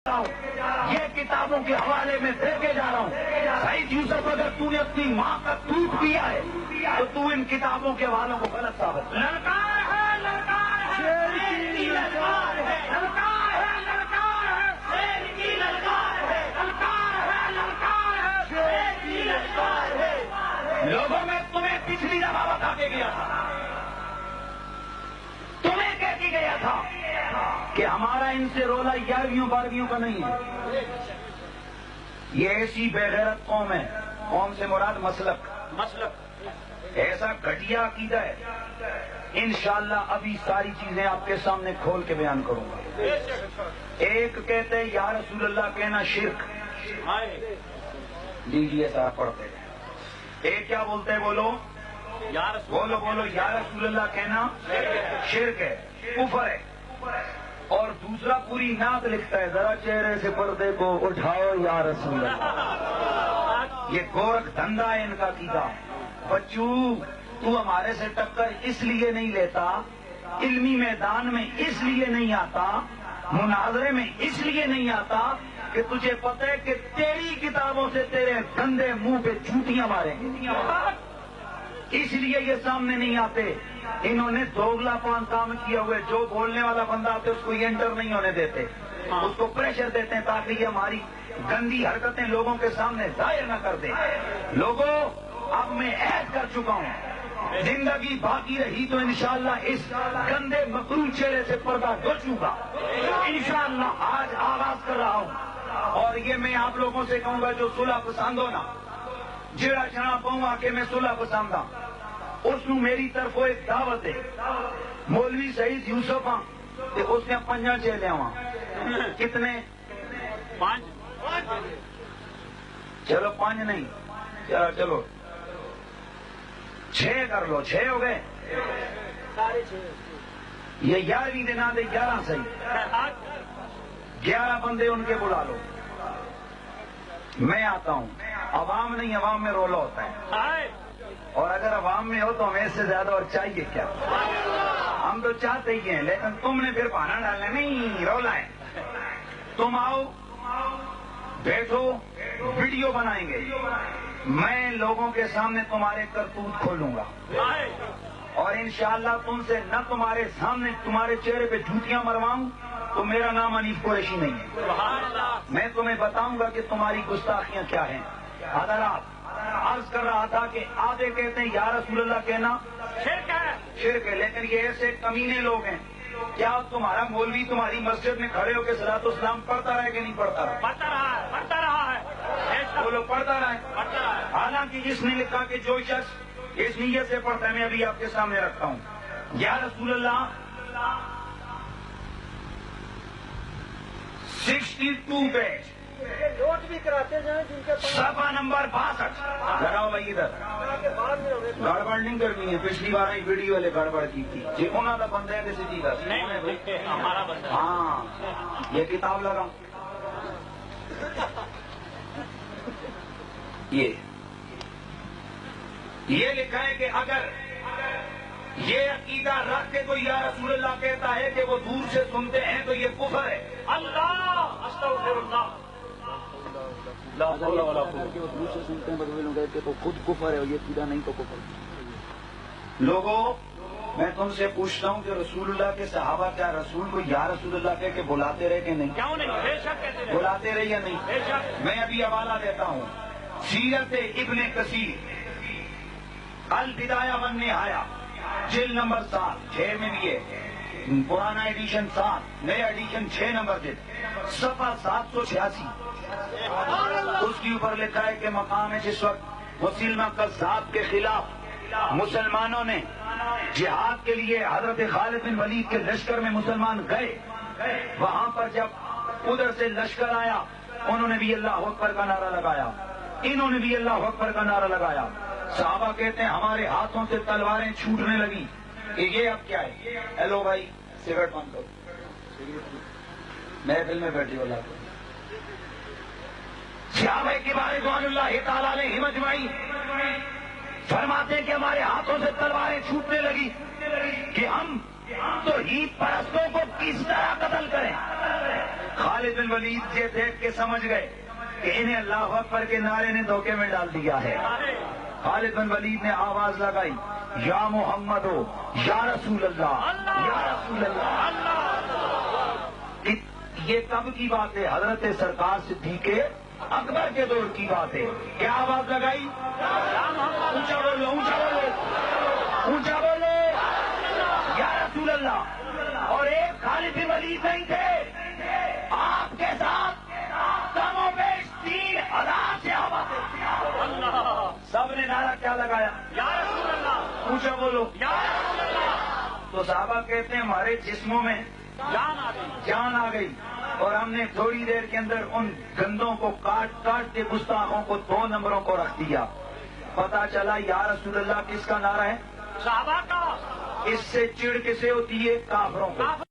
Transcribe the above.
یہ کتابوں کے حوالے میں دے کے جا رہا ہوں۔ سعید یوسف، اگر تو نے اپنی ماں کا دودھ پیا ہے تو تو ان کتابوں کے حوالوں کو غلط ثابت ہے۔ للکار ہے، للکار ہے، شیر کی للکار ہے، للکار ہے، للکار ہے، شیر کی للکار ہے، للکار ہے، للکار ہے، شیر کی للکار ہے۔ لوگوں میں تمہیں پچھلی دفعہ بتا کے گیا تھا، تمہیں کہہ کے گیا تھا کہ ہمارا ان سے رولا 11ویں 12ویں کا نہیں ہے۔ یہ ایسی بے غیرت قوم ہے، قوم سے مراد مسلک، ایسا گھٹیا عقیدہ ہے۔ انشاءاللہ ابھی ساری چیزیں آپ کے سامنے کھول کے بیان کروں گا۔ ایک کہتے ہیں یا رسول اللہ کہنا شرک، لیجیے سارا پڑھتے ہیں۔ ایک کیا بولتے ہیں؟ بولو بولو یا رسول اللہ کہنا شرک ہے، کفر ہے۔ اور دوسرا پوری نعت لکھتا ہے، ذرا چہرے سے پردے کو اٹھاؤ یا رسول اللہ۔ یہ گورکھ دھندا ہے ان کا عقیدہ۔ بچوں، تو ہمارے سے ٹکر اس لیے نہیں لیتا، علمی میدان میں اس لیے نہیں آتا، مناظرے میں اس لیے نہیں آتا کہ تجھے پتہ ہے کہ تیری کتابوں سے تیرے گندے منہ پہ جوتیاں ماریں گے، اس لیے یہ سامنے نہیں آتے۔ انہوں نے دوگلا پان کام کیا ہوئے، جو بولنے والا بندہ آتے اس کو یہ انٹر نہیں ہونے دیتے، اس کو پریشر دیتے ہیں تاکہ یہ ہماری گندی حرکتیں لوگوں کے سامنے ظاہر نہ کر دیں۔ لوگوں، اب میں عہد کر چکا ہوں، زندگی باقی رہی تو انشاءاللہ اس گندے مکروہ چہرے سے پردہ دھلوں گا۔ انشاءاللہ آج آغاز کر رہا ہوں، اور یہ میں آپ لوگوں سے کہوں گا جو صلح پسند ہو نا، جڑا چنا پاؤں آ کے میں صلح پسند ہوں، اس نو میری طرف ایک دعوت ہے۔ مولوی سعید یوسف ہاں تے اس نے 5 چیلے ہاں، کتنے؟ 5۔ چلو 5 نہیں، چلو 6 کر لو، 6 ہو گئے۔ یہ 11ویں دن آدھے 11 صحیح، 11 بندے ان کے بلا لو، میں آتا ہوں۔ عوام نہیں، عوام میں رولا ہوتا ہے، اور اگر عوام میں ہو تو ہمیں اس سے زیادہ اور چاہیے کیا؟ ہم تو چاہتے ہی ہیں، لیکن تم نے پھر بہانا ڈالنا نہیں، رولا ہے۔ تم آؤ، بیٹھو، ویڈیو بنائیں گے، میں لوگوں کے سامنے تمہارے کرتوت کھولوں گا، اور انشاءاللہ تم سے نہ تمہارے سامنے تمہارے چہرے پہ جوتیاں مرواؤں تو میرا نام حنیف قریشی نہیں ہے۔ میں تمہیں بتاؤں گا کہ تمہاری گستاخیاں کیا ہیں۔ حضرات، عرض کر رہا تھا کہ آدھے کہتے ہیں یا رسول اللہ کہنا شرک ہے، لیکن یہ ایسے کمینے لوگ ہیں۔ کیا تمہارا مولوی تمہاری مسجد میں کھڑے ہو کے صلاۃ السلام پڑھتا رہے کہ نہیں پڑھتا رہا؟ پڑھتا رہا ہے، وہ لوگ پڑھتا رہا ہے۔ حالانکہ اس نے لکھا کہ جو شخص اس نیت سے پڑھتا ہے، میں ابھی آپ کے سامنے رکھتا ہوں، یا رسول اللہ 62 پیج، نوٹ بھی کراتے جائیں جن کے پاس، صفحہ نمبر 62۔ لگاؤ بھائی ادھر، گڑبڑ نہیں کرنی ہے۔ پچھلی بار ہی ویڈیو والے گڑبڑ کی تھی جی، انہوں نے بندہ ہے کسی چیز کا، ہاں یہ کتاب لگا، یہ لکھا ہے کہ اگر یہ عقیدہ رکھ کے کوئی یا رسول اللہ کہتا ہے کہ وہ دور سے سنتے ہیں تو یہ کفر ہے۔ اللہ استغفر اللہ، دور سے سنتے ہیں تو خود کفر ہے، اور یہ عقیدہ نہیں تو کفر۔ لوگوں، میں تم سے پوچھتا ہوں کہ رسول اللہ کے صحابہ کیا رسول کو یا رسول اللہ کہہ کے بلاتے رہے کہ نہیں؟ کیوں نہیں؟ بے شک کہتے رہے، بلاتے رہے یا نہیں؟ بے شک۔ میں ابھی حوالہ دیتا ہوں، سیرت ابن کثیر، البدایہ والنہایہ، جلد نمبر 7، 6 میں بھی ہے، پرانا ایڈیشن 7، نیا ایڈیشن 6 نمبر جلد، صفحہ 786۔ اس کے اوپر لکھا ہے کہ مقام ہے جس وقت مسلمہ کذاب کے خلاف مسلمانوں نے جہاد کے لیے حضرت خالد بن ولید کے لشکر میں مسلمان گئے، وہاں پر جب ادھر سے لشکر آیا، انہوں نے بھی اللہ اکبر کا نعرہ لگایا، انہوں نے بھی اللہ اکبر کا نعرہ لگایا۔ صحابہ کہتے ہیں ہمارے ہاتھوں سے تلواریں چھوٹنے لگی کہ یہ اب کیا ہے؟ ہیلو بھائی، سگریٹ بند کرو، محفل میں بیٹھی ہو لاکھ۔ صحابہ کبار رضوان اللہ تعالیٰ علیہم اجمعین فرماتے ہیں کہ ہمارے ہاتھوں سے تلواریں چھوٹنے لگی کہ ہم توحید پرستوں کو کس طرح قتل کریں۔ خالد بن ولید یہ دیکھ کے سمجھ گئے کہ انہیں اللہ اکبر کے نعرے نے دھوکے میں ڈال دیا ہے. خالد بن ولید نے آواز لگائی یا محمد ہو یا رسول اللہ یا رسول اللہ. یہ کب کی بات ہے؟ حضرت سرکار صدیق اکبر کے دور کی بات ہے. کیا آواز لگائی؟ اونچا بولو اونچا بولو اونچا بولو یا رسول اللہ. اور ایک خالد بن ولید نہیں تھے، آپ کے ساتھ کم و بیش 3000 صحابہ تھے. سب نے نعرہ کیا لگایا؟ یا رسول اللہ. اونچا بولو یا رسول اللہ. تو صحابہ کہتے ہیں ہمارے جسموں میں جان آ گئی اور ہم نے تھوڑی دیر کے اندر ان گندوں کو کاٹ کاٹ کے گستاخوں کو 2 نمبروں کو رکھ دیا. پتا چلا یا رسول اللہ کس کا نعرہ ہے؟ صحابہ کا. اس سے چڑ کسے ہوتی ہے؟ کافروں کو.